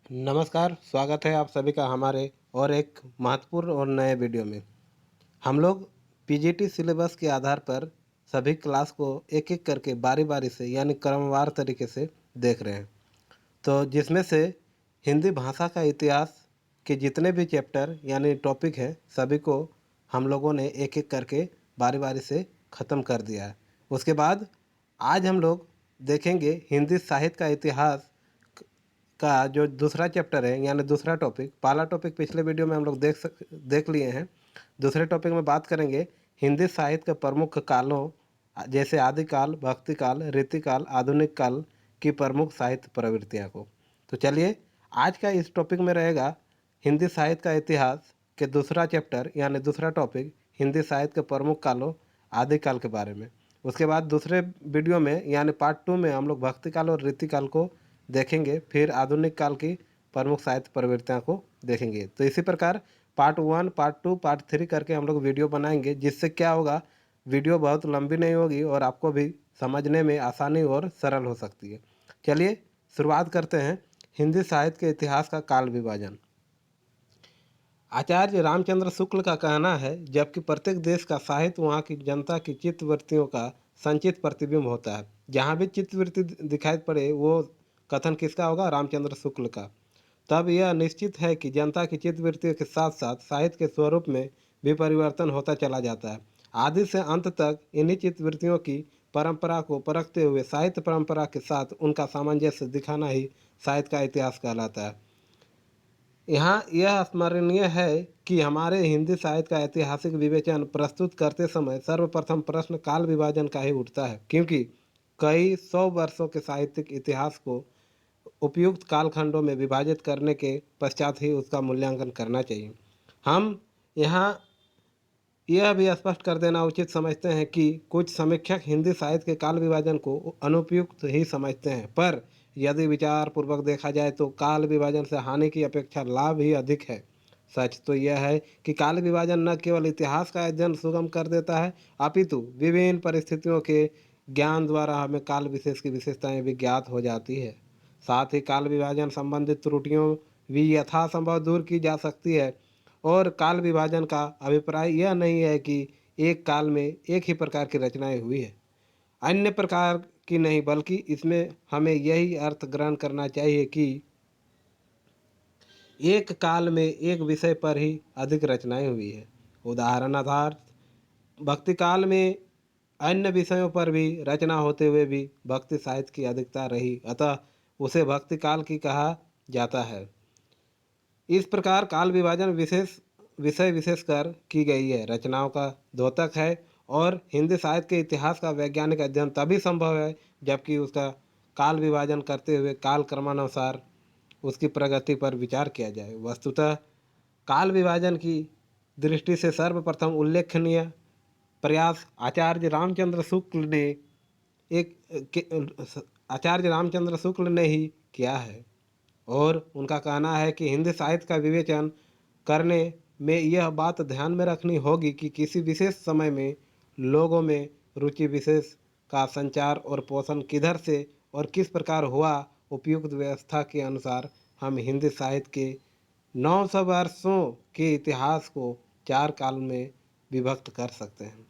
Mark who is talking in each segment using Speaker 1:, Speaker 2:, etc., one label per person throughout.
Speaker 1: नमस्कार, स्वागत है आप सभी का हमारे और एक महत्वपूर्ण और नए वीडियो में। हम लोग पीजीटी सिलेबस के आधार पर सभी क्लास को एक-एक करके बारी-बारी से यानी क्रमवार तरीके से देख रहे हैं। तो जिसमें से हिंदी भाषा का इतिहास के जितने भी चैप्टर यानी टॉपिक हैं, सभी को हम लोगों ने एक-एक करके बारी-बारी से ख़त्म कर दिया है। उसके बाद आज हम लोग देखेंगे हिंदी साहित्य का इतिहास का जो दूसरा चैप्टर है यानी दूसरा टॉपिक। पहला टॉपिक पिछले वीडियो में हम लोग देख लिए हैं। दूसरे टॉपिक में बात करेंगे हिंदी साहित्य के प्रमुख कालों जैसे आदिकाल, भक्तिकाल, रीतिकाल, आधुनिक काल की प्रमुख साहित्य प्रवृत्तियाँ को। तो चलिए आज का इस टॉपिक में रहेगा हिंदी साहित्य का इतिहास के दूसरा चैप्टर यानी दूसरा टॉपिक हिंदी साहित्य के प्रमुख कालों आदिकाल के बारे में। उसके बाद दूसरे वीडियो में यानी पार्ट 2 में हम लोग भक्तिकाल और रीतिकाल को देखेंगे, फिर आधुनिक काल की प्रमुख साहित्य प्रवृत्तियों को देखेंगे। तो इसी प्रकार पार्ट 1, पार्ट 2, पार्ट 3 करके हम लोग वीडियो बनाएंगे, जिससे क्या होगा, वीडियो बहुत लंबी नहीं होगी और आपको भी समझने में आसानी और सरल हो सकती है। चलिए शुरुआत करते हैं हिंदी साहित्य के इतिहास का काल विभाजन। आचार्य रामचंद्र शुक्ल का कहना है, जबकि प्रत्येक देश का साहित्य वहाँ की जनता की चित्तवृत्तियों का संचित प्रतिबिंब होता है। जहाँ भी चित्तवृत्ति दिखाई पड़े वो कथन किसका होगा? रामचंद्र शुक्ल का। तब यह निश्चित है कि जनता की चित्तवृत्तियों के साथ साथ साहित्य के स्वरूप में भी परिवर्तन होता चला जाता है। आदि से अंत तक इन्हीं चित्तवृत्तियों की परंपरा को परखते हुए साहित्य परंपरा के साथ उनका सामंजस्य दिखाना ही साहित्य का इतिहास कहलाता है। यहाँ यह स्मरणीय है कि हमारे हिंदी साहित्य का ऐतिहासिक विवेचन प्रस्तुत करते समय सर्वप्रथम प्रश्न काल विभाजन का ही उठता है, क्योंकि कई सौ वर्षों के साहित्यिक इतिहास को उपयुक्त कालखंडों में विभाजित करने के पश्चात ही उसका मूल्यांकन करना चाहिए। हम यहाँ यह भी स्पष्ट कर देना उचित समझते हैं कि कुछ समीक्षक हिंदी साहित्य के काल विभाजन को अनुपयुक्त ही समझते हैं, पर यदि विचार पूर्वक देखा जाए तो काल विभाजन से हानि की अपेक्षा लाभ ही अधिक है। सच तो यह है कि काल विभाजन न केवल इतिहास का अध्ययन सुगम कर देता है, अपितु विभिन्न परिस्थितियों के ज्ञान द्वारा हमें काल विशेष की विशेषताएं भी ज्ञात हो जाती है। साथ ही काल विभाजन संबंधित त्रुटियों भी यथासंभव दूर की जा सकती है। और काल विभाजन का अभिप्राय यह नहीं है कि एक काल में एक ही प्रकार की रचनाएं हुई है, अन्य प्रकार की नहीं, बल्कि इसमें हमें यही अर्थ ग्रहण करना चाहिए कि एक काल में एक विषय पर ही अधिक रचनाएं हुई है। उदाहरण आधार भक्ति काल में अन्य विषयों पर भी रचना होते हुए भी भक्ति साहित्य की अधिकता रही, अतः उसे भक्ति काल की कहा जाता है। इस प्रकार काल विभाजन विषय विशेषकर की गई है रचनाओं का द्योतक है, और हिंदी साहित्य के इतिहास का वैज्ञानिक अध्ययन तभी संभव है जबकि उसका काल विभाजन करते हुए काल क्रमानुसार उसकी प्रगति पर विचार किया जाए। वस्तुतः काल विभाजन की दृष्टि से सर्वप्रथम उल्लेखनीय प्रयास एक आचार्य रामचंद्र शुक्ल ने ही किया है, और उनका कहना है कि हिंदी साहित्य का विवेचन करने में यह बात ध्यान में रखनी होगी कि किसी विशेष समय में लोगों में रुचि विशेष का संचार और पोषण किधर से और किस प्रकार हुआ। उपयुक्त व्यवस्था के अनुसार हम हिंदी साहित्य के 900 वर्षों के इतिहास को 4 काल में विभक्त कर सकते हैं।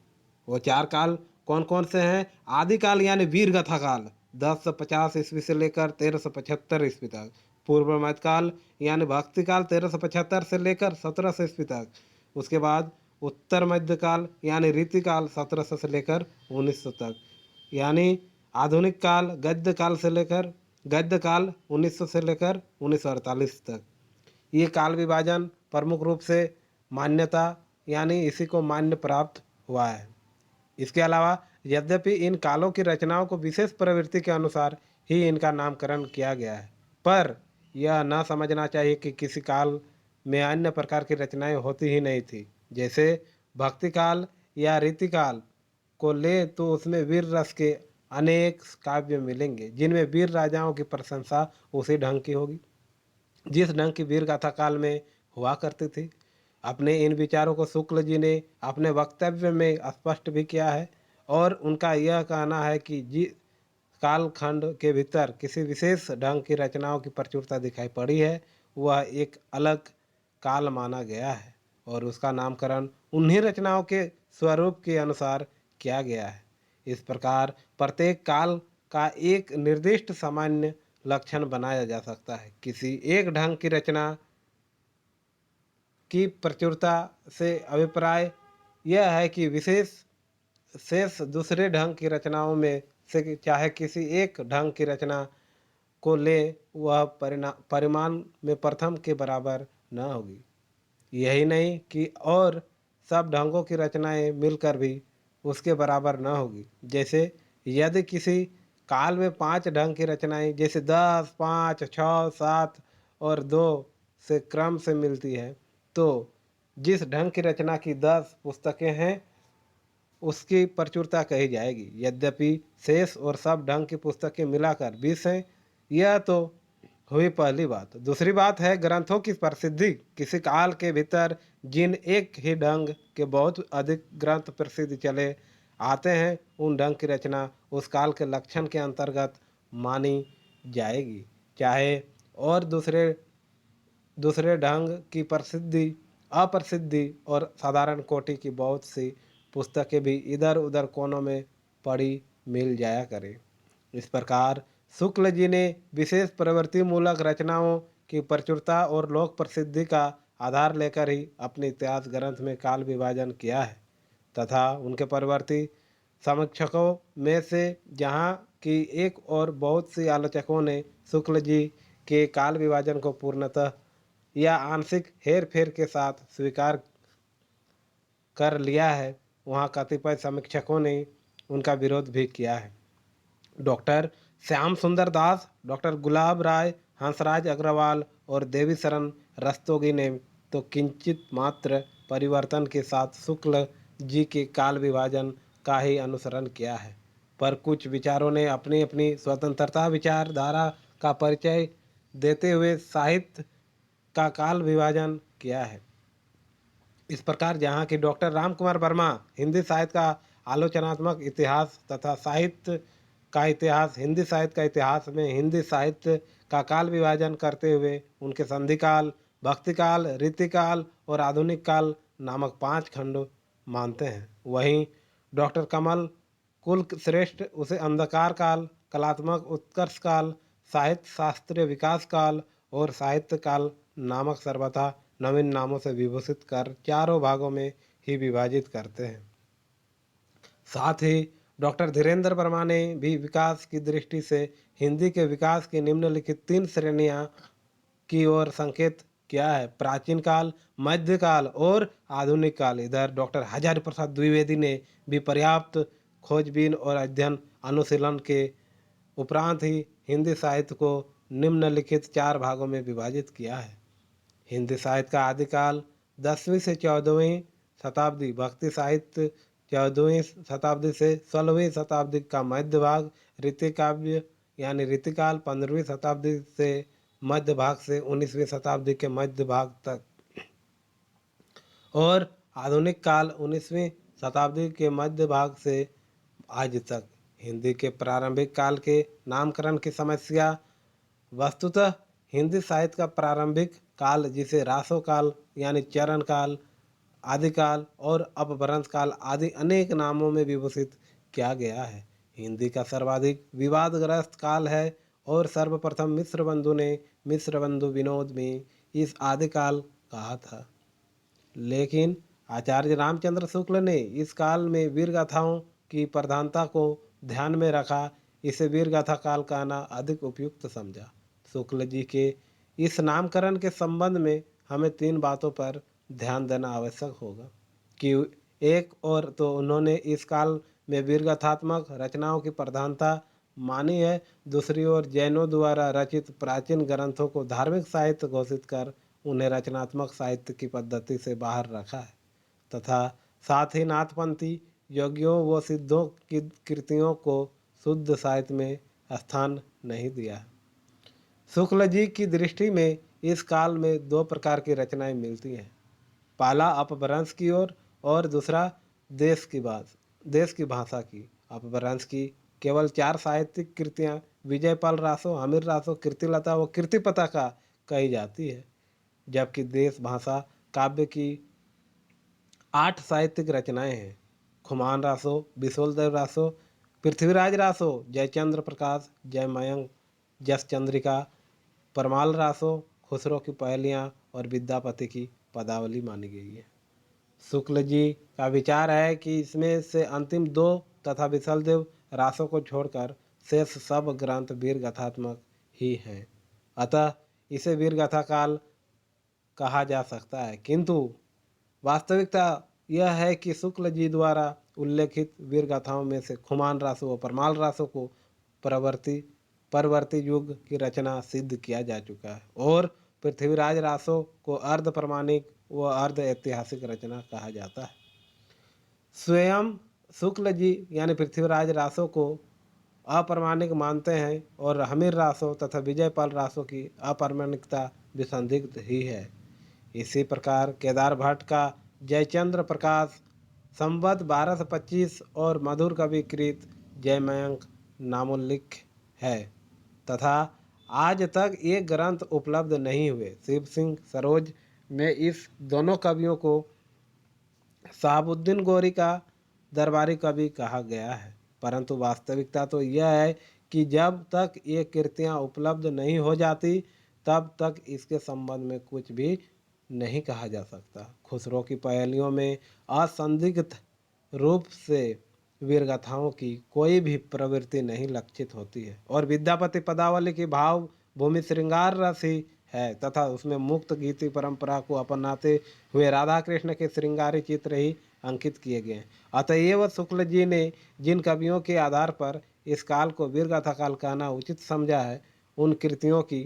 Speaker 1: वो 4 काल कौन कौन से हैं? आदिकाल यानी वीर गाथा काल 1050 ईस्वी से लेकर 1375 ईस्वी तक। पूर्व मध्यकाल यानी भक्ति काल 1375 से लेकर 1700 ईस्वी तक। उसके बाद उत्तर मध्यकाल यानी रीतिकाल 1700 से लेकर 1900 तक। यानी आधुनिक काल गद्य काल 1900 से लेकर 1948 तक। ये काल विभाजन प्रमुख रूप से मान्यता यानी इसी को मान्य प्राप्त हुआ है। इसके अलावा यद्यपि इन कालों की रचनाओं को विशेष प्रवृत्ति के अनुसार ही इनका नामकरण किया गया है, पर यह न समझना चाहिए कि किसी काल में अन्य प्रकार की रचनाएं होती ही नहीं थी। जैसे भक्ति काल या रीतिकाल को ले तो उसमें वीर रस के अनेक काव्य मिलेंगे, जिनमें वीर राजाओं की प्रशंसा उसी ढंग की होगी जिस ढंग की वीर गाथा काल में हुआ करती थी। अपने इन विचारों को शुक्ल जी ने अपने वक्तव्य में स्पष्ट भी किया है, और उनका यह कहना है कि कालखंड के भीतर किसी विशेष ढंग की रचनाओं की प्रचुरता दिखाई पड़ी है, वह एक अलग काल माना गया है और उसका नामकरण उन्हीं रचनाओं के स्वरूप के अनुसार किया गया है। इस प्रकार प्रत्येक काल का एक निर्दिष्ट सामान्य लक्षण बनाया जा सकता है। किसी एक ढंग की रचना की प्रचुरता से अभिप्राय यह है कि विशेष शेष दूसरे ढंग की रचनाओं में से चाहे किसी एक ढंग की रचना को ले, वह परिमाण में प्रथम के बराबर न होगी। यही नहीं कि और सब ढंगों की रचनाएं मिलकर भी उसके बराबर न होगी। जैसे यदि किसी काल में 5 ढंग की रचनाएं जैसे 10, 5, 6, 7 और 2 से क्रम से मिलती है, तो जिस ढंग की रचना की 10 पुस्तकें हैं उसकी प्रचुरता कही जाएगी। यद्यपि शेष और सब ढंग की पुस्तकें मिलाकर 20 हैं। यह तो हुई पहली बात। दूसरी बात है ग्रंथों की प्रसिद्धि। किसी काल के भीतर जिन एक ही ढंग के बहुत अधिक ग्रंथ प्रसिद्ध चले आते हैं, उन ढंग की रचना उस काल के लक्षण के अंतर्गत मानी जाएगी। चाहे और दूसरे दूसरे ढंग की प्रसिद्धि, अप्रसिद्धि और साधारण कोटि की बहुत सी पुस्तकें भी इधर उधर कोनों में पड़ी मिल जाया करें। इस प्रकार शुक्ल जी ने विशेष प्रवृत्ति मूलक रचनाओं की प्रचुरता और लोक प्रसिद्धि का आधार लेकर ही अपने इतिहास ग्रंथ में काल विभाजन किया है तथा उनके परवर्ती समीक्षकों में से जहाँ की एक और बहुत सी आलोचकों ने शुक्ल जी के काल विभाजन को पूर्णतः या आंशिक हेर फेर के साथ स्वीकार कर लिया है, वहाँ कतिपय समीक्षकों ने उनका विरोध भी किया है। डॉक्टर श्याम सुंदर दास, डॉक्टर गुलाब राय, हंसराज अग्रवाल और देवी शरण रस्तोगी ने तो किंचित मात्र परिवर्तन के साथ शुक्ल जी के काल विभाजन का ही अनुसरण किया है, पर कुछ विचारों ने अपनी अपनी स्वतंत्रता विचारधारा का परिचय देते हुए साहित्य का काल विभाजन किया है। इस प्रकार जहाँ की डॉक्टर राम कुमार वर्मा हिंदी साहित्य का आलोचनात्मक इतिहास तथा साहित्य का इतिहास, हिंदी साहित्य का इतिहास में हिंदी साहित्य का काल विभाजन करते हुए उनके संधिकाल, भक्तिकाल, रीतिकाल और आधुनिक काल नामक 5 खंड मानते हैं, वहीं डॉक्टर कमल कुल श्रेष्ठ उसे अंधकार काल, कलात्मक उत्कर्ष काल, साहित्य शास्त्रीय विकास काल और साहित्य काल नामक सर्वथा नवीन नामों से विभूषित कर चारों भागों में ही विभाजित करते हैं। साथ ही डॉक्टर धीरेन्द्र वर्मा ने भी विकास की दृष्टि से हिंदी के विकास की निम्नलिखित 3 श्रेणियां की ओर संकेत किया है: प्राचीन काल, मध्यकाल और आधुनिक काल। इधर डॉक्टर हजारी प्रसाद द्विवेदी ने भी पर्याप्त खोजबीन और अध्ययन अनुशीलन के उपरांत ही हिंदी साहित्य को निम्नलिखित 4 भागों में विभाजित किया है। हिंदी साहित्य का आदिकाल 10वीं से 14वीं शताब्दी, भक्ति साहित्य 14वीं शताब्दी से 16वीं शताब्दी का मध्य भाग, रीति काव्य यानी रीतिकाल 15वीं शताब्दी से मध्य भाग से 19वीं शताब्दी के मध्य भाग तक और आधुनिक काल 19वीं शताब्दी के मध्य भाग से आज तक। हिंदी के प्रारंभिक काल के नामकरण की समस्या। वस्तुतः हिंदी साहित्य का प्रारंभिक काल, जिसे रासो काल यानी चरण काल, आदिकाल और अपभ्रंश काल आदि अनेक नामों में विभूषित किया गया है, हिंदी का सर्वाधिक विवादग्रस्त काल है और सर्वप्रथम मिश्र बंधु ने मिश्र बंधु विनोद में इस आदिकाल कहा था। लेकिन आचार्य रामचंद्र शुक्ल ने इस काल में वीर गाथाओं की प्रधानता को ध्यान में रखा, इसे वीर गाथा काल कहना अधिक उपयुक्त समझा। शुक्ल जी के इस नामकरण के संबंध में हमें 3 बातों पर ध्यान देना आवश्यक होगा कि एक और तो उन्होंने इस काल में वीरगाथात्मक रचनाओं की प्रधानता मानी है, दूसरी ओर जैनों द्वारा रचित प्राचीन ग्रंथों को धार्मिक साहित्य घोषित कर उन्हें रचनात्मक साहित्य की पद्धति से बाहर रखा है तथा साथ ही नाथपंथी योगियों व सिद्धों की कृतियों को शुद्ध साहित्य में स्थान नहीं दिया। शुक्ल जी की दृष्टि में इस काल में 2 प्रकार की रचनाएं मिलती हैं, पहला अपभ्रंश की ओर और दूसरा देश की भाषा की। अपभ्रंश की केवल 4 साहित्यिक कृतियाँ विजयपाल रासो, हमीर रासो, कीर्तिलता व कीर्तिपता का कही जाती है, जबकि देश भाषा काव्य की 8 साहित्यिक रचनाएं हैं। खुमान रासो, विशोलदेव रासो, पृथ्वीराज रासो, जयचंद्र प्रकाश, जयमयंक, जस चंद्रिका, परमाल रासो, खुसरो की पहेलियाँ और विद्यापति की पदावली मानी गई है। शुक्ल जी का विचार है कि इसमें से अंतिम 2 तथा विशलदेव रासों को छोड़कर शेष सब ग्रंथ वीर गाथात्मक ही हैं। अतः इसे वीर गाथा काल कहा जा सकता है, किंतु वास्तविकता यह है कि शुक्ल जी द्वारा उल्लेखित वीर गाथाओं में से खुमान रासो व परमाल रासो को प्रवर्ती परवर्ती युग की रचना सिद्ध किया जा चुका है और पृथ्वीराज रासो को अर्ध प्रमाणिक व अर्ध ऐतिहासिक रचना कहा जाता है। स्वयं शुक्ल जी यानी पृथ्वीराज रासो को अप्रमाणिक मानते हैं और हमीर रासो तथा विजयपाल रासो की अप्रमाणिकता भी संदिग्ध ही है। इसी प्रकार केदार भट्ट का जयचंद्र प्रकाश संवत 1225 और मधुर कवि कृत जयमयंक नामोल्लिख है तथा आज तक ये ग्रंथ उपलब्ध नहीं हुए। शिव सिंह सरोज में इस दोनों कवियों को शहाबुद्दीन गोरी का दरबारी कवि कहा गया है, परंतु वास्तविकता तो यह है कि जब तक ये कृतियाँ उपलब्ध नहीं हो जाती तब तक इसके संबंध में कुछ भी नहीं कहा जा सकता। खुसरो की पहेलियों में असंदिग्ध रूप से वीरगाथाओं की कोई भी प्रवृत्ति नहीं लक्षित होती है और विद्यापति पदावली की भाव भूमि श्रृंगार रस ही है तथा उसमें मुक्त गीति परंपरा को अपनाते हुए राधा कृष्ण के श्रृंगारी चित्र ही अंकित किए गए हैं। अतएव शुक्ल जी ने जिन कवियों के आधार पर इस काल को वीरगाथा काल कहना उचित समझा है, उन कृतियों की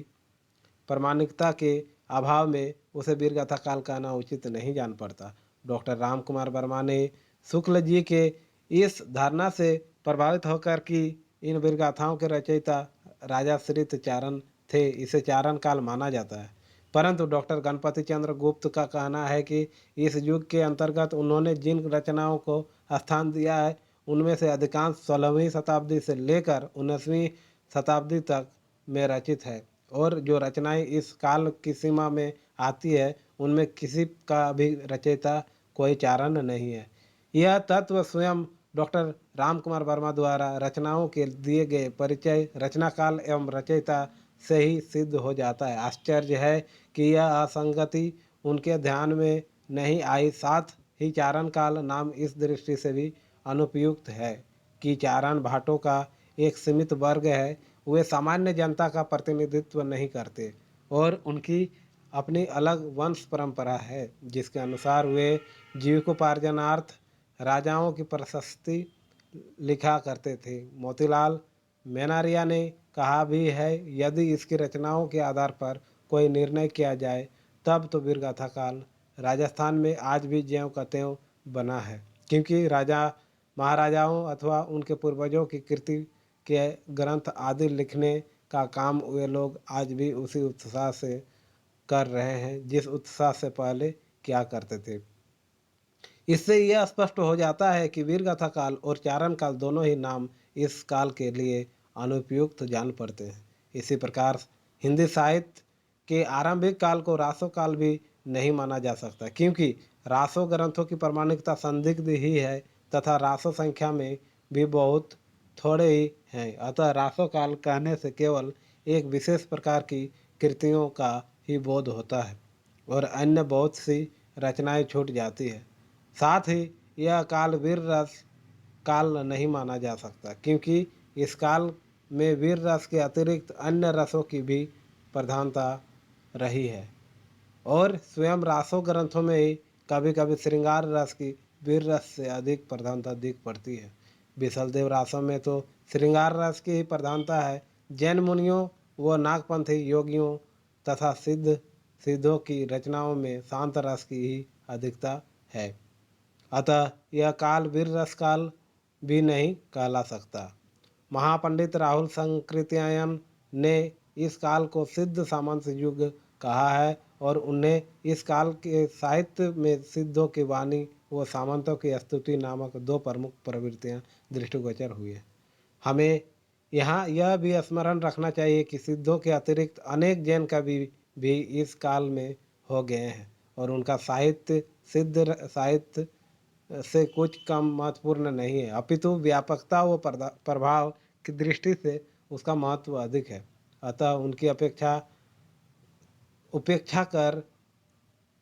Speaker 1: प्रामाणिकता के अभाव में उसे वीरगाथा काल कहना उचित नहीं जान पड़ता। डॉक्टर राम कुमार वर्मा ने शुक्ल जी के इस धारणा से प्रभावित होकर कि इन वीरगाथाओं के रचयिता राजाश्रित चारण थे, इसे चारण काल माना जाता है, परंतु डॉक्टर गणपति चंद्र गुप्त का कहना है कि इस युग के अंतर्गत उन्होंने जिन रचनाओं को स्थान दिया है उनमें से अधिकांश 16वीं शताब्दी से लेकर 19वीं शताब्दी तक में रचित है और जो रचनाएं इस काल की सीमा में आती है उनमें किसी का भी रचयिता कोई चारण नहीं है। यह तत्व स्वयं डॉक्टर राम कुमार वर्मा द्वारा रचनाओं के दिए गए परिचय, रचना काल एवं रचयिता से ही सिद्ध हो जाता है। आश्चर्य है कि यह असंगति उनके ध्यान में नहीं आई। साथ ही चारण काल नाम इस दृष्टि से भी अनुपयुक्त है कि चारण भाटों का एक सीमित वर्ग है, वे सामान्य जनता का प्रतिनिधित्व नहीं करते और उनकी अपनी अलग वंश परंपरा है जिसके अनुसार वे जीविकोपार्जनार्थ राजाओं की प्रशस्ति लिखा करते थे। मोतीलाल मेनारिया ने कहा भी है, यदि इसकी रचनाओं के आधार पर कोई निर्णय किया जाए तब तो वीरगाथा काल राजस्थान में आज भी ज्यों का त्यों बना है, क्योंकि राजा महाराजाओं अथवा उनके पूर्वजों की कृति के ग्रंथ आदि लिखने का काम वे लोग आज भी उसी उत्साह से कर रहे हैं जिस उत्साह से पहले क्या करते थे। इससे यह स्पष्ट हो जाता है कि वीरगाथा काल और चारण काल दोनों ही नाम इस काल के लिए अनुपयुक्त जान पड़ते हैं। इसी प्रकार हिंदी साहित्य के आरंभिक काल को रासो काल भी नहीं माना जा सकता, क्योंकि रासो ग्रंथों की प्रामाणिकता संदिग्ध ही है तथा रासो संख्या में भी बहुत थोड़े ही हैं। अतः रासो काल कहने से केवल एक विशेष प्रकार की कृतियों का ही बोध होता है और अन्य बहुत सी रचनाएं छूट जाती है। साथ ही यह काल वीर रस काल नहीं माना जा सकता, क्योंकि इस काल में वीर रस के अतिरिक्त अन्य रसों की भी प्रधानता रही है और स्वयं रासो ग्रंथों में ही कभी कभी श्रृंगार रस की वीर रस से अधिक प्रधानता दिख पड़ती है। विशलदेव रासों में तो श्रृंगार रस की ही प्रधानता है। जैन मुनियों व नागपंथी योगियों तथा सिद्धों की रचनाओं में शांत रस की ही अधिकता है। अतः यह काल वीर रस काल भी नहीं कहला सकता। महापंडित राहुल संकृत्यायन ने इस काल को सिद्ध सामंत युग कहा है और उन्हें इस काल के साहित्य में सिद्धों की वाणी व सामंतों की स्तुति नामक 2 प्रमुख प्रवृत्तियां दृष्टिगोचर हुई है। हमें यहाँ यह भी स्मरण रखना चाहिए कि सिद्धों के अतिरिक्त अनेक जैन कवि भी इस काल में हो गए हैं और उनका साहित्य सिद्ध साहित्य से कुछ कम महत्वपूर्ण नहीं है, अपितु व्यापकता व प्रभाव की दृष्टि से उसका महत्व अधिक है। अतः उनकी उपेक्षा कर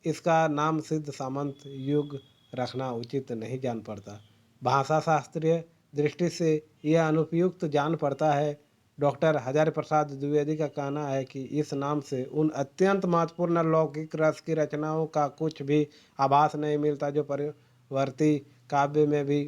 Speaker 1: इसका नाम सिद्ध सामंत युग रखना उचित नहीं जान पड़ता। भाषा शास्त्रीय दृष्टि से यह अनुपयुक्त जान पड़ता है। डॉक्टर हजारी प्रसाद द्विवेदी का कहना है कि इस नाम से उन अत्यंत महत्वपूर्ण लौकिक रस की रचनाओं का कुछ भी आभास नहीं मिलता जो परिवर्ती काव्य में भी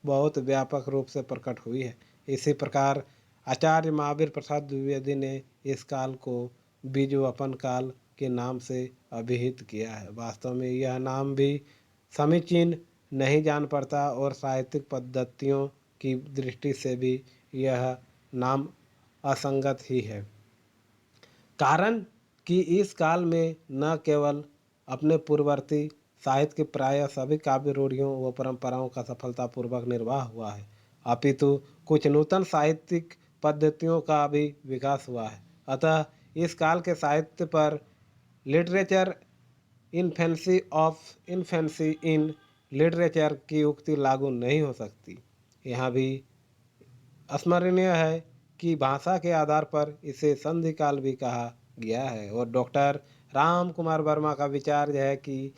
Speaker 1: बहुत व्यापक रूप से प्रकट हुई है। इसी प्रकार आचार्य महावीर प्रसाद द्विवेदी ने इस काल को बीजवपन काल के नाम से अभिहित किया है। वास्तव में यह नाम भी समीचीन नहीं जान पड़ता और साहित्यिक पद्धतियों की दृष्टि से भी यह नाम असंगत ही है। कारण कि इस काल में न केवल अपने पूर्ववर्ती साहित्य के प्राय सभी काव्य रूढ़ियों व परंपराओं का सफलतापूर्वक निर्वाह हुआ है, अपितु कुछ नूतन साहित्यिक पद्धतियों का भी विकास हुआ है। अतः इस काल के साहित्य पर लिटरेचर इन्फेंसी इन लिटरेचर की उक्ति लागू नहीं हो सकती। यहाँ भी स्मरणीय है कि भाषा के आधार पर इसे संधि काल भी कहा गया है और डॉक्टर राम कुमार वर्मा का विचार है कि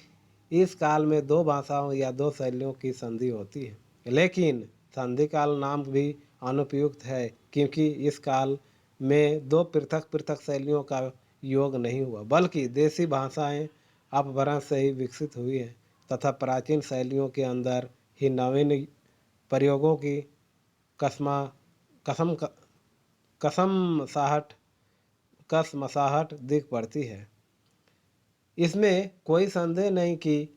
Speaker 1: इस काल में दो भाषाओं या दो शैलियों की संधि होती है। लेकिन संधि काल नाम भी अनुपयुक्त है क्योंकि इस काल में दो पृथक पृथक शैलियों का योग नहीं हुआ, बल्कि देसी भाषाएं अपभ्रंश से ही विकसित हुई हैं तथा प्राचीन शैलियों के अंदर ही नवीन प्रयोगों की कसमा कसम कसमसाहट कसमसाहट दिख पड़ती है। इसमें कोई संदेह नहीं कि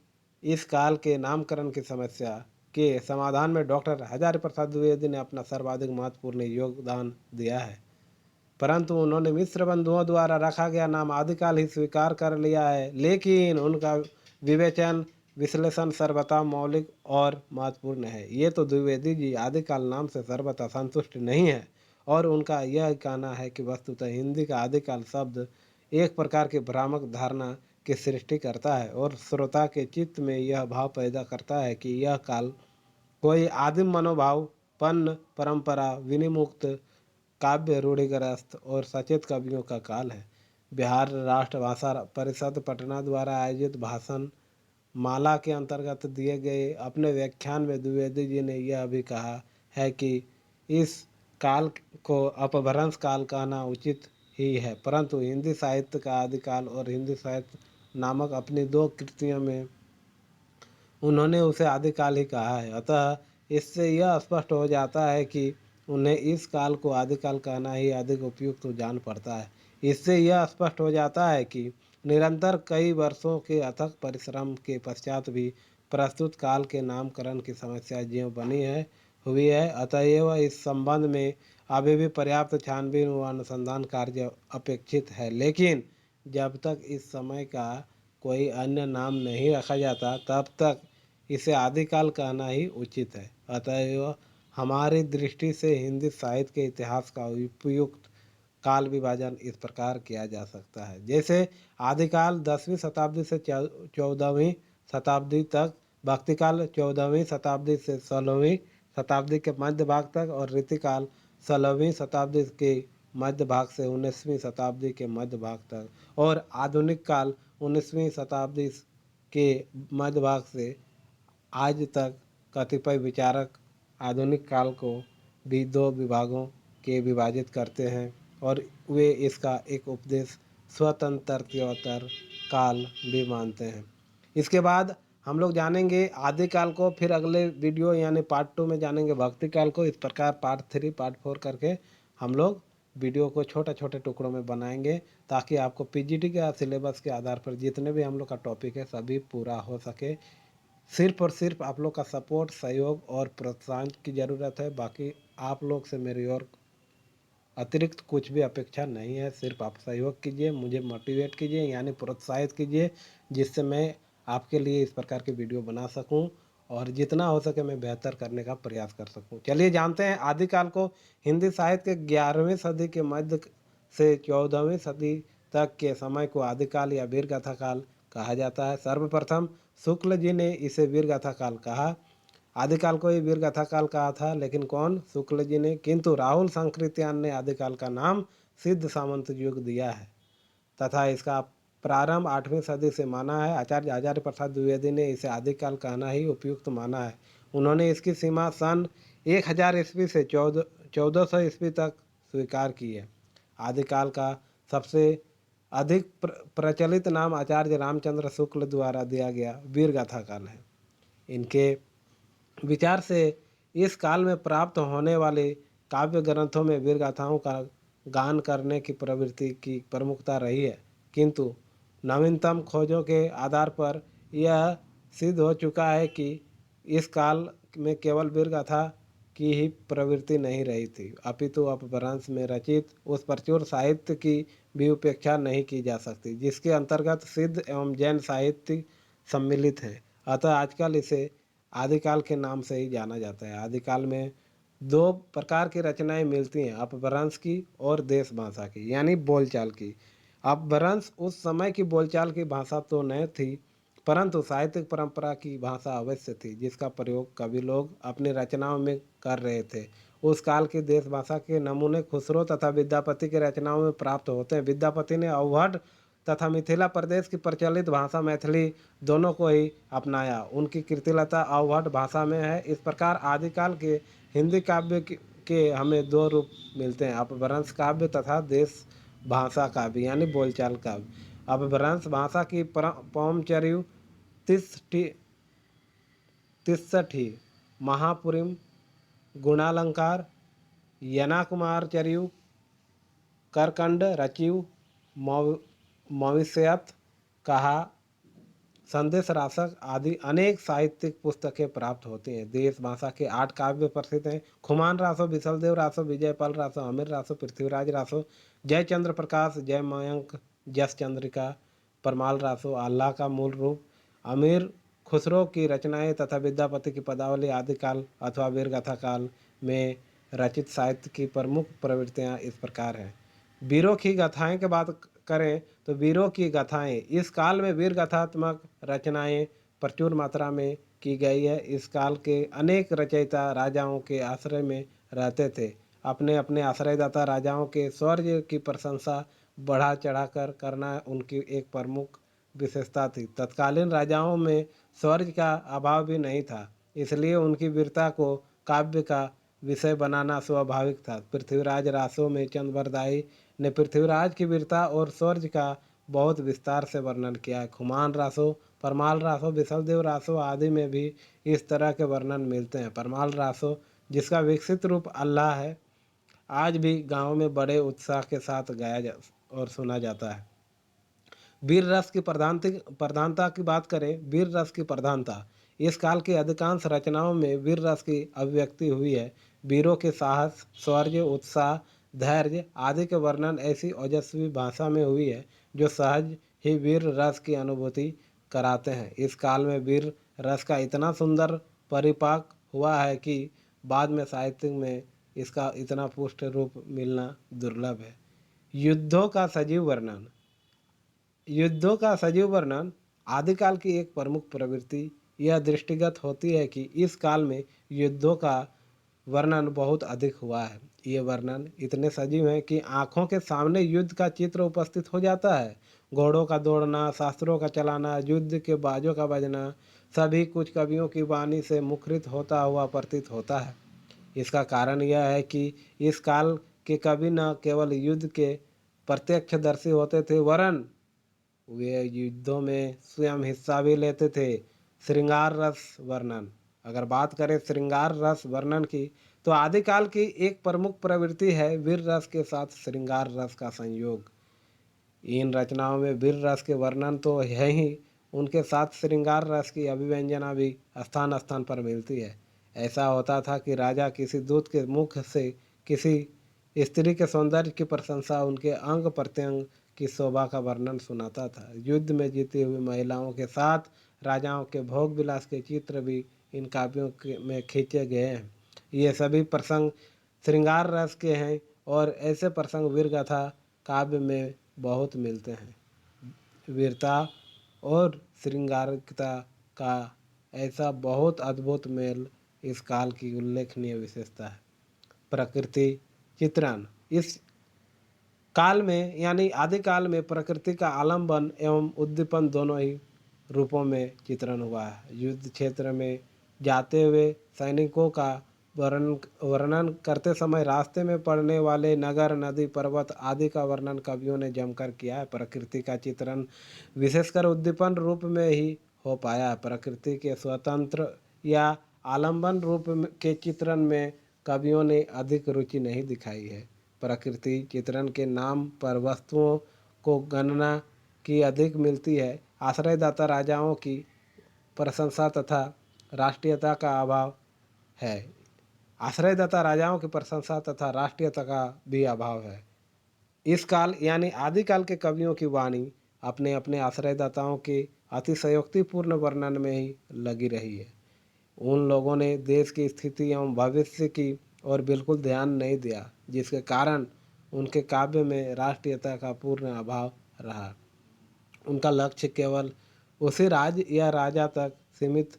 Speaker 1: इस काल के नामकरण की समस्या के समाधान में डॉक्टर हजारी प्रसाद द्विवेदी ने अपना सर्वाधिक महत्वपूर्ण योगदान दिया है, परंतु उन्होंने मिश्र बंधुओं द्वारा रखा गया नाम आदिकाल ही स्वीकार कर लिया है। लेकिन उनका विवेचन विश्लेषण सर्वथा मौलिक और महत्वपूर्ण है। ये तो द्विवेदी जी आदिकाल नाम से सर्वथा संतुष्ट नहीं है और उनका यह कहना है कि वस्तुतः हिंदी का आदिकाल शब्द एक प्रकार की भ्रामक धारणा की सृष्टि करता है और श्रोता के चित्त में यह भाव पैदा करता है कि यह काल कोई आदिम मनोभावपन्न परंपरा विनिमुक्त काव्य रूढ़िग्रस्त और सचेत कवियों का काल है। बिहार राष्ट्र भाषा परिषद पटना द्वारा आयोजित भाषण माला के अंतर्गत दिए गए अपने व्याख्यान में द्विवेदी जी ने यह भी कहा है कि इस काल को अपभ्रंश काल कहना उचित ही है, परंतु हिंदी साहित्य का आदिकाल और हिंदी साहित्य नामक अपनी दो कृतियों में उन्होंने उसे आदिकाल ही कहा है। अतः इससे यह स्पष्ट हो जाता है कि उन्हें इस काल को आदिकाल कहना ही अधिक उपयुक्त जान पड़ता है। इससे यह स्पष्ट हो जाता है कि निरंतर कई वर्षों के अथक परिश्रम के पश्चात भी प्रस्तुत काल के नामकरण की समस्या ज्यों बनी है हुई है। अतएव इस संबंध में अभी भी पर्याप्त छानबीन व अनुसंधान कार्य अपेक्षित है। लेकिन जब तक इस समय का कोई अन्य नाम नहीं रखा जाता तब तक इसे आदिकाल कहना ही उचित है। अतएव हमारी दृष्टि से हिंदी साहित्य के इतिहास का उपयुक्त काल विभाजन इस प्रकार किया जा सकता है। जैसे आदिकाल 10वीं शताब्दी से 14वीं शताब्दी तक, भक्तिकाल 14वीं शताब्दी से 16वीं शताब्दी के मध्य भाग तक और रीतिकाल 16वीं शताब्दी के मध्य भाग से 19वीं शताब्दी के मध्य भाग तक और आधुनिक काल 19वीं शताब्दी के मध्य भाग से आज तक। कतिपय विचारक आधुनिक काल को भी दो विभागों के विभाजित करते हैं और वे इसका एक उपदेश स्वतंत्रोत्तर काल भी मानते हैं। इसके बाद हम लोग जानेंगे आदिकाल को, फिर अगले वीडियो यानी पार्ट 2 में जानेंगे भक्ति काल को। इस प्रकार पार्ट 3 पार्ट 4 करके हम लोग वीडियो को छोटे छोटे टुकड़ों में बनाएंगे ताकि आपको पीजीटी के सिलेबस के आधार पर जितने भी हम लोग का टॉपिक है सभी पूरा हो सके। सिर्फ और सिर्फ आप लोग का सपोर्ट, सहयोग और प्रोत्साहन की ज़रूरत है। बाकी आप लोग से मेरी और अतिरिक्त कुछ भी अपेक्षा नहीं है। सिर्फ आप सहयोग कीजिए, मुझे मोटिवेट कीजिए यानी प्रोत्साहित कीजिए, जिससे मैं आपके लिए इस प्रकार की वीडियो बना सकूं और जितना हो सके मैं बेहतर करने का प्रयास कर सकूं। चलिए जानते हैं आदिकाल को हिंदी साहित्य के 11वीं सदी के मध्य से 14वीं सदी तक के समय को आदिकाल या वीरगाथा काल कहा जाता है। सर्वप्रथम शुक्ल जी ने इसे वीरगाथा काल कहा। आदिकाल को ही वीरगाथा काल कहा था, लेकिन कौन? शुक्ल जी ने। किंतु राहुल संकृत्यान ने आदिकाल का नाम सिद्ध सामंत युग दिया है तथा इसका प्रारंभ 8वीं सदी से माना है। आचार्य आचार्य प्रसाद द्विवेदी ने इसे आदिकाल कहना ही उपयुक्त माना है। उन्होंने इसकी सीमा सन 1000 ईस्वी से 1400 ईस्वी तक स्वीकार की है। आदिकाल का सबसे अधिक प्रचलित नाम आचार्य रामचंद्र शुक्ल द्वारा दिया गया वीरगाथा काल है। इनके विचार से इस काल में प्राप्त होने वाले काव्य ग्रंथों में वीर गाथाओं का गान करने की प्रवृत्ति की प्रमुखता रही है, किंतु नवीनतम खोजों के आधार पर यह सिद्ध हो चुका है कि इस काल में केवल वीर गाथा की ही प्रवृत्ति नहीं रही थी, अपितु अपभ्रंश में रचित उस प्रचुर साहित्य की भी उपेक्षा नहीं की जा सकती जिसके अंतर्गत सिद्ध एवं जैन साहित्य सम्मिलित है। अतः आजकल इसे आदिकाल के नाम से ही जाना जाता है। आदिकाल में दो प्रकार की रचनाएं मिलती हैं, अपभ्रंश की और देश भाषा की, यानी बोलचाल की। अपभ्रंश उस समय की बोलचाल की भाषा तो नहीं थी, परंतु साहित्यिक परंपरा की भाषा अवश्य थी जिसका प्रयोग कवि लोग अपनी रचनाओं में कर रहे थे। उस काल की देश भाषा के नमूने खुसरो तथा विद्यापति की रचनाओं में प्राप्त होते हैं। विद्यापति ने अवहट तथा मिथिला प्रदेश की प्रचलित भाषा मैथिली दोनों को ही अपनाया। उनकी कृतिलता अवहट भाषा में है। इस प्रकार आदिकाल के हिंदी काव्य के हमें दो रूप मिलते हैं, अपभ्रंश काव्य तथा देश भाषा काव्य यानी बोलचाल काव्य। अपभ्रंश भाषा की पौमचर्यु तिस्सठी महापुरीम गुणालंकार यनाकुमारचर्यु करकंड रचिव मविष्यत कहा संदेश राशक आदि अनेक साहित्यिक पुस्तकें प्राप्त होती हैं। देश भाषा के 8 काव्य प्रसिद्ध हैं। खुमान रासो, बिसलदेव रासो, विजयपाल रासो, अमीर रासो, पृथ्वीराज रासो, जयचंद्र प्रकाश, जय मयंक, जस चंद्रिका, परमाल रासो, आल्हा का मूल रूप, अमीर खुसरो की रचनाएं तथा विद्यापति की पदावली आदिकाल अथवा वीरगाथा काल में रचित साहित्य की प्रमुख प्रवृत्तियाँ इस प्रकार हैं। वीरों की गाथाएं की बात करें तो वीरों की गाथाएं इस काल में वीर गाथात्मक रचनाएं प्रचुर मात्रा में की गई है। इस काल के अनेक रचयिता राजाओं के आश्रय में रहते थे। अपने अपने आश्रयदाता राजाओं के शौर्य की प्रशंसा बढ़ा चढ़ाकर करना उनकी एक प्रमुख विशेषता थी। तत्कालीन राजाओं में शौर्य का अभाव भी नहीं था, इसलिए उनकी वीरता को काव्य का विषय बनाना स्वाभाविक था। पृथ्वीराज रासो में चंद्रबरदाई ने पृथ्वीराज की वीरता और शौर्य का बहुत विस्तार से वर्णन किया है। खुमान रासो, परमाल रासो, बिसलदेव रासो आदि में भी इस तरह के वर्णन मिलते हैं। परमाल रासो जिसका विकसित रूप अल्लाह है, आज भी गाँव में बड़े उत्साह के साथ गाया जा और सुना जाता है। वीर रस की प्रधानता की बात करें, वीर रस की प्रधानता इस काल की अधिकांश रचनाओं में वीर रस की अभिव्यक्ति हुई है। वीरों के साहस, शौर्य, उत्साह, धैर्य आदि के वर्णन ऐसी ओजस्वी भाषा में हुई है जो सहज ही वीर रस की अनुभूति कराते हैं। इस काल में वीर रस का इतना सुंदर परिपाक हुआ है कि बाद में साहित्य में इसका इतना पुष्ट रूप मिलना दुर्लभ है। युद्धों का सजीव वर्णन, युद्धों का सजीव वर्णन आदिकाल की एक प्रमुख प्रवृत्ति यह दृष्टिगत होती है कि इस काल में युद्धों का वर्णन बहुत अधिक हुआ है। ये वर्णन इतने सजीव हैं कि आँखों के सामने युद्ध का चित्र उपस्थित हो जाता है। घोड़ों का दौड़ना, शास्त्रों का चलाना, युद्ध के बाजों का बजना, सभी कुछ कवियों की वाणी से मुखरित होता हुआ प्रतीत होता है। इसका कारण यह है कि इस काल के कवि न केवल युद्ध के प्रत्यक्षदर्शी होते थे, वरन वे युद्धों में स्वयं हिस्सा भी लेते थे। श्रृंगार रस वर्णन, अगर बात करें श्रृंगार रस वर्णन की तो आदिकाल की एक प्रमुख प्रवृत्ति है वीर रस के साथ श्रृंगार रस का संयोग। इन रचनाओं में वीर रस के वर्णन तो है ही, उनके साथ श्रृंगार रस की अभिव्यंजना भी स्थान स्थान पर मिलती है। ऐसा होता था कि राजा किसी दूत के मुख से किसी स्त्री के सौंदर्य की प्रशंसा, उनके अंग प्रत्यंग की शोभा का वर्णन सुनाता था। युद्ध में जीती हुई महिलाओं के साथ राजाओं के भोग विलास के चित्र भी इन काव्यों में खींचे गए हैं। ये सभी प्रसंग श्रृंगार रस के हैं और ऐसे प्रसंग वीर गाथा काव्य में बहुत मिलते हैं। वीरता और श्रृंगारिकता का ऐसा बहुत अद्भुत मेल इस काल की उल्लेखनीय विशेषता है। प्रकृति चित्रण इस काल में यानी आदिकाल में प्रकृति का आलम्बन एवं उद्दीपन दोनों ही रूपों में चित्रण हुआ है। युद्ध क्षेत्र में जाते हुए सैनिकों का वर्णन करते समय रास्ते में पड़ने वाले नगर, नदी, पर्वत आदि का वर्णन कवियों ने जमकर किया है। प्रकृति का चित्रण विशेषकर उद्दीपन रूप में ही हो पाया है। प्रकृति के स्वतंत्र या आलम्बन रूप के चित्रण में कवियों ने अधिक रुचि नहीं दिखाई है। प्रकृति चित्रण के नाम पर वस्तुओं को गणना की अधिक मिलती है। आश्रयदाता राजाओं की प्रशंसा तथा राष्ट्रीयता का अभाव है। आश्रयदाता राजाओं की प्रशंसा तथा राष्ट्रीयता का भी अभाव है। इस काल यानी आदिकाल के कवियों की वाणी अपने अपने आश्रयदाताओं के अतिशयोक्तिपूर्ण वर्णन में ही लगी रही है। उन लोगों ने देश की स्थिति एवं भविष्य की ओर बिल्कुल ध्यान नहीं दिया, जिसके कारण उनके काव्य में राष्ट्रीयता का पूर्ण अभाव रहा। उनका लक्ष्य केवल उसी राज्य या राजा तक सीमित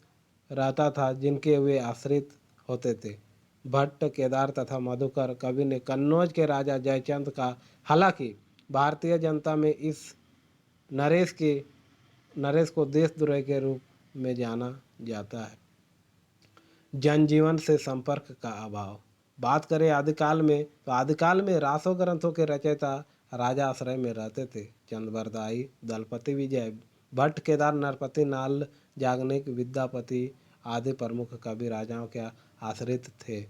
Speaker 1: रहता था जिनके वे आश्रित होते थे। भट्ट, केदार तथा मधुकर कवि ने कन्नौज के राजा जयचंद का, हालांकि भारतीय जनता में इस नरेश को देशद्रोही के रूप में जाना जाता है। जनजीवन से संपर्क का अभाव। बात करें आदिकाल में तो आदिकाल में रासो ग्रंथों के रचयिता राजा आश्रय में रहते थे। चंद्रबरदाई, दलपति विजय, भट्ट, केदार, नरपति, नाल, याज्ञनिक, विद्यापति आदि प्रमुख कवि राजाओं के आश्रित थे।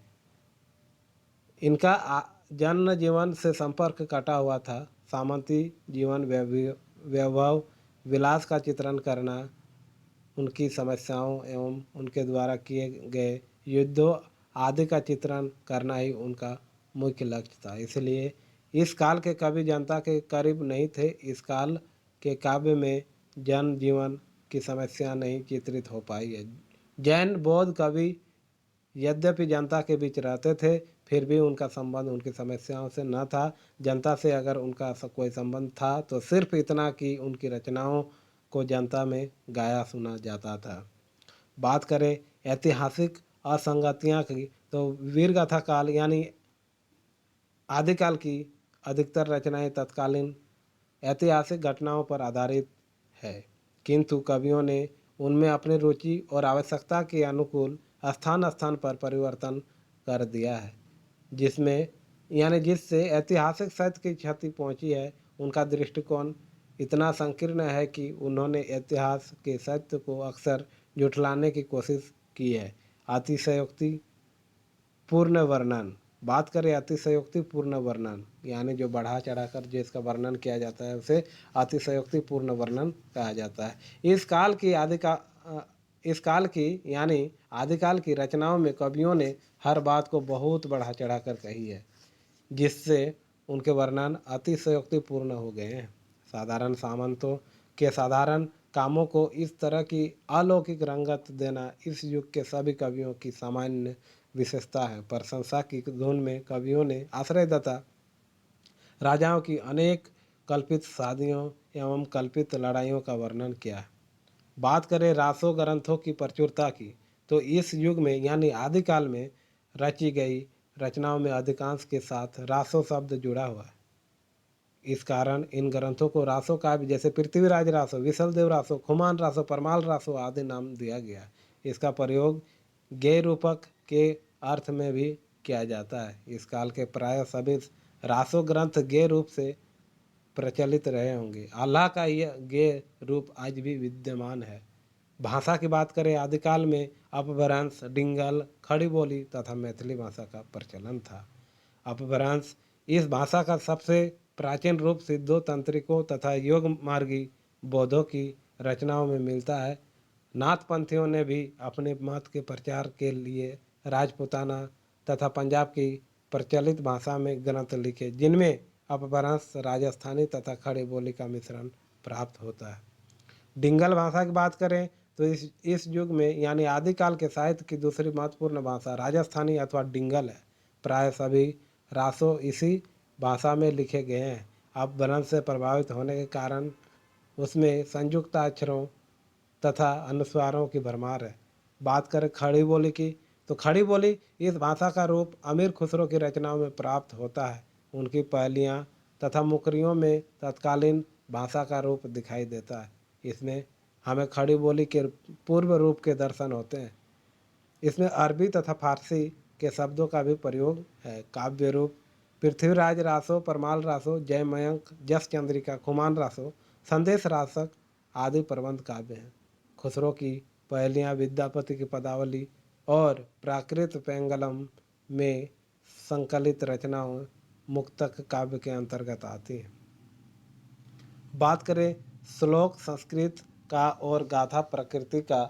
Speaker 1: इनका जन जीवन से संपर्क कटा हुआ था। सामंती जीवन वैभव विलास का चित्रण करना, उनकी समस्याओं एवं उनके द्वारा किए गए युद्धों आदि का चित्रण करना ही उनका मुख्य लक्ष्य था। इसलिए इस काल के कवि जनता के करीब नहीं थे। इस काल के काव्य में जन जीवन की समस्या नहीं चित्रित हो पाई है। जैन बौद्ध कवि यद्यपि जनता के बीच रहते थे, फिर भी उनका संबंध उनकी समस्याओं से न था। जनता से अगर उनका कोई संबंध था तो सिर्फ इतना कि उनकी रचनाओं को जनता में गाया सुना जाता था। बात करें ऐतिहासिक असंगतियाँ की तो वीरगाथा काल यानी आदिकाल की अधिकतर रचनाएं तत्कालीन ऐतिहासिक घटनाओं पर आधारित है, किंतु कवियों ने उनमें अपनी रुचि और आवश्यकता के अनुकूल स्थान स्थान पर परिवर्तन कर दिया है, जिससे ऐतिहासिक सत्य की क्षति पहुंची है। उनका दृष्टिकोण इतना संकीर्ण है कि उन्होंने इतिहास के सत्य को अक्सर झुठलाने की कोशिश की है। अतिशयोक्ति पूर्ण वर्णन। बात करें अतिशयोक्तिपूर्ण वर्णन यानी जो बढ़ा चढ़ाकर जिसका वर्णन किया जाता है उसे अतिशयोक्तिपूर्ण वर्णन कहा जाता है। इस काल की यानी आदिकाल की रचनाओं में कवियों ने हर बात को बहुत बढ़ा चढ़ाकर कही है, जिससे उनके वर्णन अतिशयोक्तिपूर्ण हो गए हैं। साधारण सामंतों के साधारण कामों को इस तरह की अलौकिक रंगत देना इस युग के सभी कवियों की सामान्य विशेषता है। प्रशंसा की धुन में कवियों ने आश्रयदाता राजाओं की अनेक कल्पित शादियों एवं कल्पित लड़ाइयों का वर्णन किया है। बात करें रासो ग्रंथों की प्रचुरता की तो इस युग में यानी आदिकाल में रची गई रचनाओं में अधिकांश के साथ रासो शब्द जुड़ा हुआ है। इस कारण इन ग्रंथों को रासो काव्य जैसे पृथ्वीराज रासो, विशलदेव रासो, खुमान रासो, परमाल रासो आदि नाम दिया गया। इसका प्रयोग गेय रूपक के अर्थ में भी किया जाता है। इस काल के प्राय सभी रासो ग्रंथ गेय रूप से प्रचलित रहे होंगे। अल्लाह का यह गेय रूप आज भी विद्यमान है। भाषा की बात करें आदिकाल में अपभ्रंश, डिंगल, खड़ी बोली तथा मैथिली भाषा का प्रचलन था। अपभ्रंश इस भाषा का सबसे प्राचीन रूप सिद्धों, तंत्रिकों तथा योग मार्गी बौद्धों की रचनाओं में मिलता है। नाथपंथियों ने भी अपने मत के प्रचार के लिए राजपूताना तथा पंजाब की प्रचलित भाषा में ग्रंथ लिखे, जिनमें अपभ्रंश, राजस्थानी तथा खड़ी बोली का मिश्रण प्राप्त होता है। डिंगल भाषा की बात करें तो इस युग में यानी आदिकाल के साहित्य की दूसरी महत्वपूर्ण भाषा राजस्थानी अथवा डिंगल है। प्राय सभी रासो इसी भाषा में लिखे गए हैं। अपभ्रंश से प्रभावित होने के कारण उसमें संयुक्ताक्षरों तथा अनुस्वारों की भरमार है। बात करें खड़ी बोली की, तो खड़ी बोली इस भाषा का रूप अमीर खुसरो की रचनाओं में प्राप्त होता है। उनकी पहेलियाँ तथा मुकरियों में तत्कालीन भाषा का रूप दिखाई देता है। इसमें हमें खड़ी बोली के पूर्व रूप के दर्शन होते हैं। इसमें अरबी तथा फारसी के शब्दों का भी प्रयोग है। काव्य रूप पृथ्वीराज रासो, परमाल रासो, जय मयंक, जस चंद्रिका, खुमान रासो, संदेश रासक आदि प्रबंध काव्य हैं। खुसरो की पहेलियाँ, विद्यापति की पदावली और प्राकृत पेंगलम में संकलित रचनाओं मुक्तक काव्य के अंतर्गत आती हैं। बात करें श्लोक संस्कृत का और गाथा प्रकृति का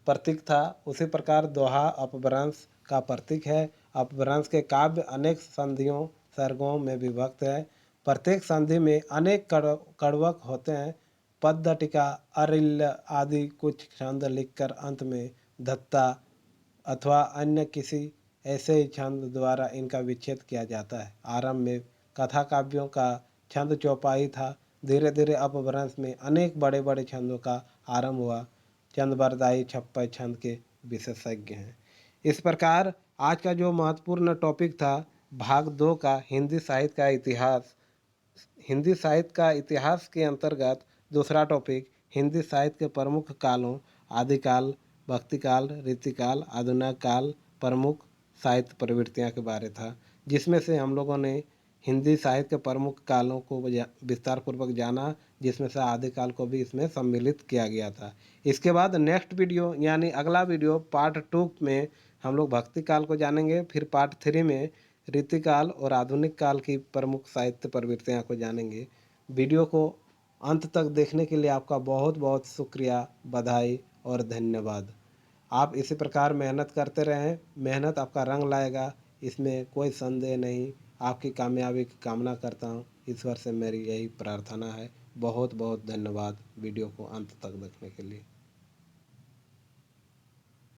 Speaker 1: प्रतीक था, उसी प्रकार दोहा अपभ्रंश का प्रतीक है। अपभ्रंश के काव्य अनेक संधियों सर्गों में विभक्त है। प्रत्येक संधि में अनेक कड़वक होते हैं। पद्धटिका, अरिल्य आदि कुछ छंद लिखकर अंत में धत्ता अथवा अन्य किसी ऐसे ही छंद द्वारा इनका विच्छेद किया जाता है। आरंभ में कथा काव्यों का छंद चौपाई था। धीरे धीरे अपभ्रंश में अनेक बड़े बड़े छंदों का आरंभ हुआ। चंदबरदाई छप्पर छंद के विशेषज्ञ हैं। इस प्रकार आज का जो महत्वपूर्ण टॉपिक था भाग 2 का हिंदी साहित्य का इतिहास, हिंदी साहित्य का इतिहास के अंतर्गत दूसरा टॉपिक हिंदी साहित्य के प्रमुख कालों आदिकाल, भक्तिकाल, रीतिकाल, आधुनिक काल प्रमुख साहित्य प्रवृत्तियाँ के बारे था, जिसमें से हम लोगों ने हिंदी साहित्य के प्रमुख कालों को विस्तार पूर्वक जाना, जिसमें से आदिकाल को भी इसमें सम्मिलित किया गया था। इसके बाद नेक्स्ट वीडियो यानी अगला वीडियो पार्ट 2 में हम लोग भक्ति काल को जानेंगे। फिर पार्ट 3 में रीतिकाल और आधुनिक काल की प्रमुख साहित्य प्रवृत्तियाँ को जानेंगे। वीडियो को अंत तक देखने के लिए आपका बहुत बहुत शुक्रिया, बधाई और धन्यवाद। आप इसी प्रकार मेहनत करते रहें, मेहनत आपका रंग लाएगा, इसमें कोई संदेह नहीं। आपकी कामयाबी की कामना करता हूँ, ईश्वर से मेरी यही प्रार्थना है। बहुत बहुत धन्यवाद वीडियो को अंत तक देखने के लिए।